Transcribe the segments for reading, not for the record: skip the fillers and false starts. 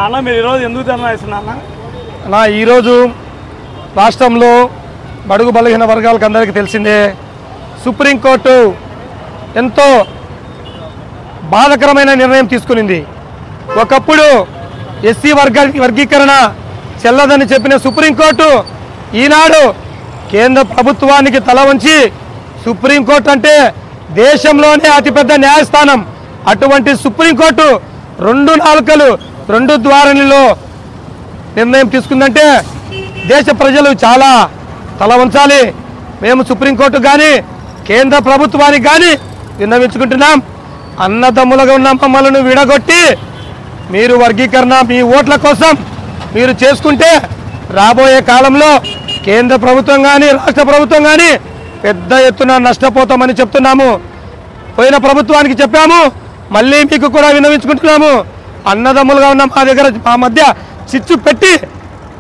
అన్న మీరు ఈరోజు ఎందుకు ధర్నా చేస్తున్నా అన్న? ఈరోజు రాష్ట్రంలో బడుగు బలహీన వర్గాలకు అందరికీ తెలిసిందే, సుప్రీంకోర్టు ఎంతో బాధకరమైన నిర్ణయం తీసుకునింది. ఒకప్పుడు ఎస్సీ వర్గీకరణ చెల్లదని చెప్పిన సుప్రీంకోర్టు ఈనాడు కేంద్ర ప్రభుత్వానికి తల వంచి, సుప్రీంకోర్టు అంటే దేశంలోనే అతిపెద్ద న్యాయస్థానం, అటువంటి సుప్రీంకోర్టు 2 నాలుకలు 2 ద్వారాలలో నిర్ణయం తీసుకుందంటే దేశ ప్రజలు చాలా తల వంచాలి. మేము సుప్రీంకోర్టు కానీ కేంద్ర ప్రభుత్వానికి కానీ విన్నవించుకుంటున్నాం. అన్నదమ్ములుగా ఉన్న మమ్మల్ని విడగొట్టి మీరు వర్గీకరణ మీ ఓట్ల కోసం మీరు చేసుకుంటే రాబోయే కాలంలో కేంద్ర ప్రభుత్వం కానీ రాష్ట్ర ప్రభుత్వం కానీ పెద్ద ఎత్తున నష్టపోతామని చెప్తున్నాము. పోయిన ప్రభుత్వానికి చెప్పాము, మళ్ళీ మీకు కూడా విన్నవించుకుంటున్నాము. అన్నదమ్ములుగా ఉన్న మా మధ్య చిచ్చు పెట్టి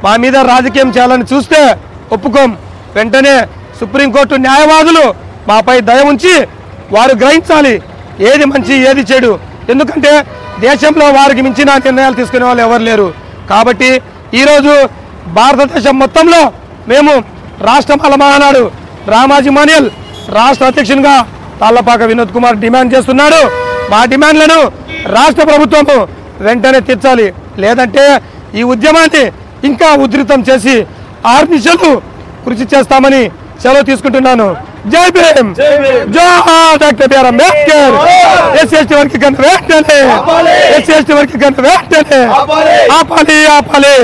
మా మీద రాజకీయం చేయాలని చూస్తే ఒప్పుకోం. వెంటనే సుప్రీంకోర్టు న్యాయవాదులు మాపై దయ ఉంచి వారు గ్రహించాలి ఏది మంచి ఏది చెడు. ఎందుకంటే దేశంలో వారికి మించిన నిర్ణయాలు తీసుకునే వాళ్ళు ఎవరు లేరు. కాబట్టి ఈరోజు భారతదేశం మొత్తంలో మేము రాష్ట్ర మహానాడు రామాజీ మాన్యల్ రాష్ట్ర అధ్యక్షునిగా తాళ్లపాక వినోద్ కుమార్ డిమాండ్ చేస్తున్నాడు. మా డిమాండ్లను రాష్ట్ర ప్రభుత్వము వెంటనే తీర్చాలి. లేదంటే ఈ ఉద్యమాన్ని ఇంకా ఉధృతం చేసి 6 నిమిషాలు కృషి చేస్తామని సెలవు తీసుకుంటున్నాను. జై భీమ్, జై డాక్టర్ బిఆర్ అంబేద్కర్. ఎస్సీ వర్గీకరణ వెంటనే, ఎస్సీ వర్గీకరణ వెంటనే ఆపాలి.